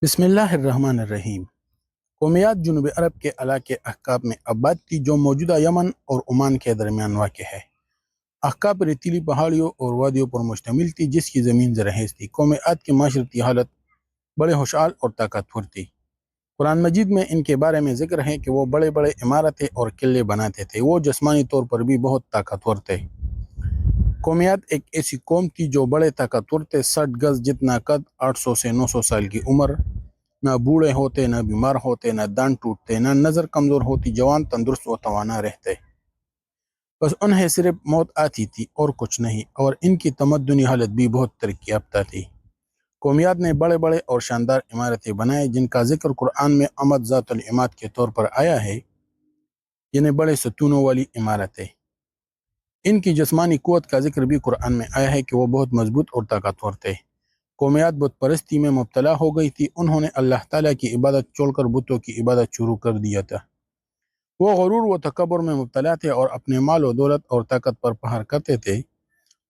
بسم اللہ الرحمن الرحیم۔ قومیات جنوب عرب کے علاقے احقاب میں آباد تھی جو موجودہ یمن اور عمان کے درمیان واقع ہے۔ احقاب ریتیلی پہاڑیوں اور وادیوں پر مشتمل تھی جس کی زمین زرخیز تھی۔ قومیات کی معاشرتی حالت بڑے خوشحال اور طاقتور تھی۔ قرآن مجید میں ان کے بارے میں ذکر ہے کہ وہ بڑے بڑے عمارتیں اور قلعے بناتے تھے۔ وہ جسمانی طور پر بھی بہت طاقتور تھے۔ قومیات ایک ایسی قوم تھی جو بڑے طاقتور تھے، 60 گز جتنا قد، 800 سے 900 سال کی عمر، نہ بوڑھے ہوتے، نہ بیمار ہوتے، نہ دان ٹوٹتے، نہ نظر کمزور ہوتی، جوان، تندرست و توانا رہتے۔ بس انہیں صرف موت آتی تھی اور کچھ نہیں، اور ان کی تمدنی حالت بھی بہت ترقی یافتہ تھی۔ قومیات نے بڑے بڑے اور شاندار عمارتیں بنائے جن کا ذکر قرآن میں عمد ذات العماد کے طور پر آیا ہے، یعنی بڑے ستونوں والی عمارتیں۔ ان کی جسمانی قوت کا ذکر بھی قرآن میں آیا ہے کہ وہ بہت مضبوط اور طاقتور تھے۔ قومیات بت پرستی میں مبتلا ہو گئی تھی۔ انہوں نے اللہ تعالیٰ کی عبادت چھوڑ کر بتوں کی عبادت شروع کر دیا تھا۔ وہ غرور و تکبر میں مبتلا تھے اور اپنے مال و دولت اور طاقت پر فخر کرتے تھے۔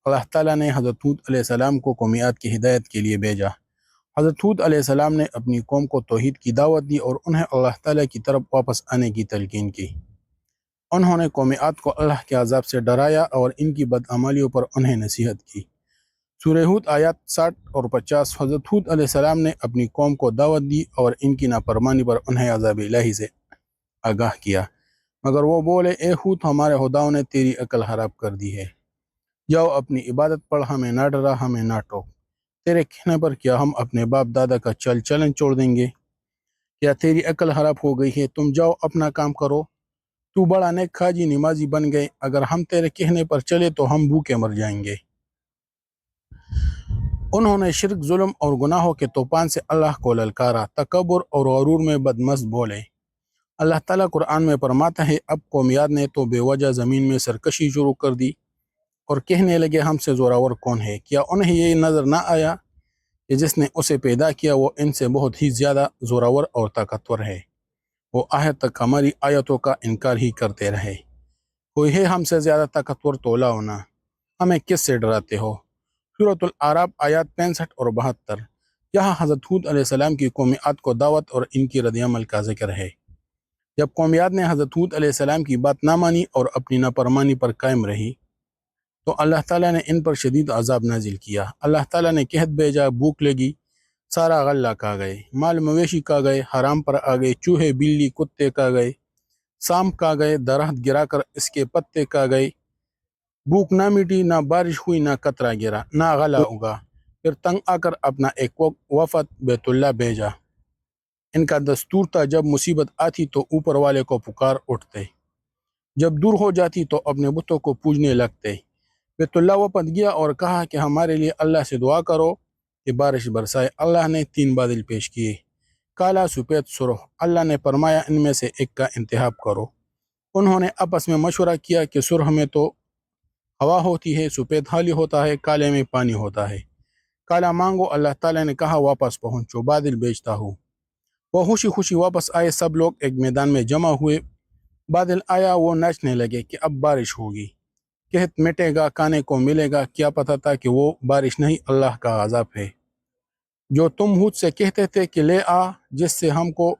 اللہ تعالیٰ نے حضرت ہود علیہ السلام کو قومیات کی ہدایت کے لیے بھیجا۔ حضرت ہود علیہ السلام نے اپنی قوم کو توحید کی دعوت دی اور انہیں اللہ تعالیٰ کی طرف واپس آنے کی تلقین کی۔ انہوں نے قومیات کو اللہ کے عذاب سے ڈرایا اور ان کی بدعمالیوں پر انہیں نصیحت کی۔ سورہ ہود آیات 60 اور 50۔ حضرت ہود علیہ السلام نے اپنی قوم کو دعوت دی اور ان کی نافرمانی پر انہیں عذاب الہی سے آگاہ کیا، مگر وہ بولے، اے ہود، ہمارے خداؤں نے تیری عقل خراب کر دی ہے۔ جاؤ اپنی عبادت پڑھ، ہمیں نہ ڈرا، ہمیں نہ ٹوک۔ تیرے کہنے پر کیا ہم اپنے باپ دادا کا چل چلن چھوڑ دیں گے؟ کیا تیری عقل خراب ہو گئی ہے؟ تم جاؤ اپنا کام کرو۔ تو بڑا نیک کھاجی نمازی بن گئے، اگر ہم تیرے کہنے پر چلے تو ہم بھوکے مر جائیں گے۔ انہوں نے شرک، ظلم اور گناہوں کے طوفان سے اللہ کو للکارا، تکبر اور غرور میں بدمست بولے۔ اللہ تعالیٰ قرآن میں فرماتا ہے، اب قومیات نے تو بے وجہ زمین میں سرکشی شروع کر دی اور کہنے لگے، ہم سے زوراور کون ہے؟ کیا انہیں یہ نظر نہ آیا کہ جس نے اسے پیدا کیا وہ ان سے بہت ہی زیادہ زوراور اور طاقتور ہے؟ وہ آخر تک ہماری آیتوں کا انکار ہی کرتے رہے۔ کوئی ہے ہم سے زیادہ طاقتور تو لاؤ نا، ہمیں کس سے ڈراتے ہو؟ سورۃ الاعراف آیات 65 اور 72۔ یہاں حضرت ہود علیہ السلام کی قومیات کو دعوت اور ان کی رد عمل کا ذکر ہے۔ جب قومیات نے حضرت ہود علیہ السلام کی بات نہ مانی اور اپنی نافرمانی پر قائم رہی تو اللہ تعالیٰ نے ان پر شدید عذاب نازل کیا۔ اللہ تعالیٰ نے قحط بھیجا، بھوک لگی، سارا غلہ کھا گئے، مال مویشی کھا گئے، حرام پر آ گئے، چوہے بلی کتے کھا گئے، سانپ کھا گئے، درخت گرا کر اس کے پتے کھا گئے۔ بھوک نہ مٹی، نہ بارش ہوئی، نہ قطرہ گرا، نہ غلہ اگا۔ پھر تنگ آ کر اپنا ایک وفد بیت اللہ بھیجا۔ ان کا دستور تھا جب مصیبت آتی تو اوپر والے کو پکار اٹھتے، جب دور ہو جاتی تو اپنے بتوں کو پوجنے لگتے۔ بیت اللہ وفد گیا اور کہا کہ ہمارے لیے اللہ سے دعا کرو کہ بارش برسائے۔ اللہ نے 3 بادل پیش کیے، کالا، سفید، سرخ۔ اللہ نے فرمایا ان میں سے ایک کا انتخاب کرو۔ انہوں نے آپس میں مشورہ کیا کہ سرخ میں تو ہوا ہوتی ہے، سفید خالی ہوتا ہے، کالے میں پانی ہوتا ہے۔ کالا مانگو۔ اللہ تعالیٰ نے کہا واپس پہنچو، بادل بھیجتا ہوں۔ وہ خوشی خوشی واپس آئے، سب لوگ ایک میدان میں جمع ہوئے۔ بادل آیا، وہ ناچنے لگے کہ اب بارش ہوگی، قحط مٹے گا، کھانے کو ملے گا۔ کیا پتہ تھا کہ وہ بارش نہیں، اللہ کا عذاب ہے جو تم ہود سے کہتے تھے کہ لے آ، جس سے ہم کو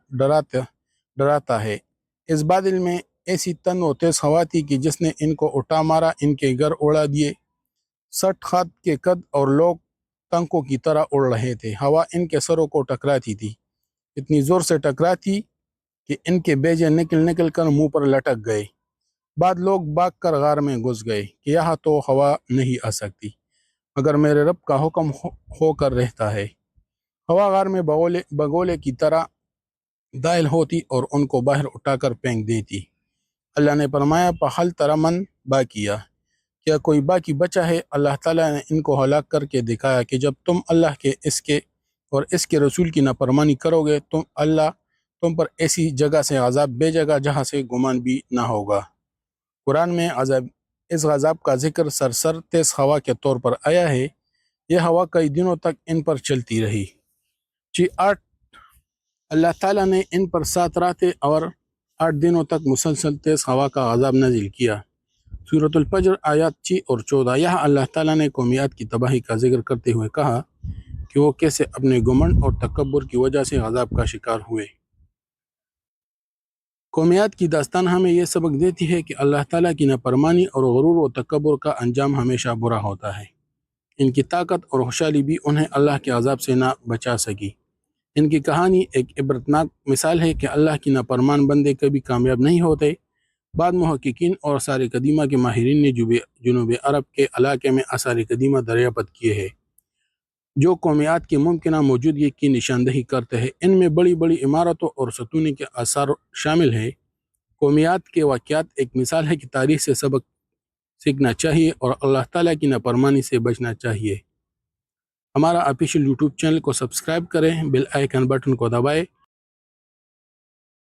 ڈراتا ہے۔ اس بادل میں ایسی تند و تیز ہوا تھی کہ جس نے ان کو اٹھا مارا، ان کے گھر اڑا دیے۔ 60 ہاتھ کے قد اور لوگ تنکوں کی طرح اڑ رہے تھے۔ ہوا ان کے سروں کو ٹکراتی تھی، اتنی زور سے ٹکراتی کہ ان کے بیجے نکل کر منہ پر لٹک گئے۔ بعد لوگ بھاگ کر غار میں گھس گئے کہ یہاں تو ہوا نہیں آ سکتی، مگر میرے رب کا حکم ہو کر رہتا ہے۔ ہوا غار میں بگولے کی طرح دائل ہوتی اور ان کو باہر اٹھا کر پھینک دیتی۔ اللہ نے فرمایا، فہل تری من باقیہ، کیا کوئی باقی بچا ہے؟ اللہ تعالیٰ نے ان کو ہلاک کر کے دکھایا کہ جب تم اللہ کے، اس کے اور اس کے رسول کی نافرمانی کرو گے تو اللہ تم پر ایسی جگہ سے عذاب بھیجے گا جہاں سے گمان بھی نہ ہوگا۔ قرآن میں اس عذاب کا ذکر سرسر تیز ہوا کے طور پر آیا ہے۔ یہ ہوا کئی دنوں تک ان پر چلتی رہی۔ 8 اللہ تعالیٰ نے ان پر 7 راتیں اور 8 دنوں تک مسلسل تیز ہوا کا عذاب نازل کیا۔ سورۃ الفجر آیات 6 اور 14۔ یہاں اللہ تعالیٰ نے قومیات کی تباہی کا ذکر کرتے ہوئے کہا کہ کہ وہ کیسے اپنے گھمنڈ اور تکبر کی وجہ سے عذاب کا شکار ہوئے۔ قومیات کی داستان ہمیں یہ سبق دیتی ہے کہ اللہ تعالیٰ کی نافرمانی اور غرور و تکبر کا انجام ہمیشہ برا ہوتا ہے۔ ان کی طاقت اور خوشحالی بھی انہیں اللہ کے عذاب سے نہ بچا سکی۔ ان کی کہانی ایک عبرتناک مثال ہے کہ اللہ کی نافرمان بندے کبھی کامیاب نہیں ہوتے۔ بعد محققین اور آثار قدیمہ کے ماہرین نے جنوب عرب کے علاقے میں آثار قدیمہ دریافت کیے ہیں جو قومیات کی ممکنہ موجودگی کی نشاندہی کرتے ہیں۔ ان میں بڑی بڑی عمارتوں اور ستونوں کے آثار شامل ہیں۔ قومیات کے واقعات ایک مثال ہے کہ تاریخ سے سبق سیکھنا چاہیے اور اللہ تعالیٰ کی نافرمانی سے بچنا چاہیے۔ ہمارا آفیشیل یوٹیوب چینل کو سبسکرائب کریں، بیل آئیکن بٹن کو دبائیں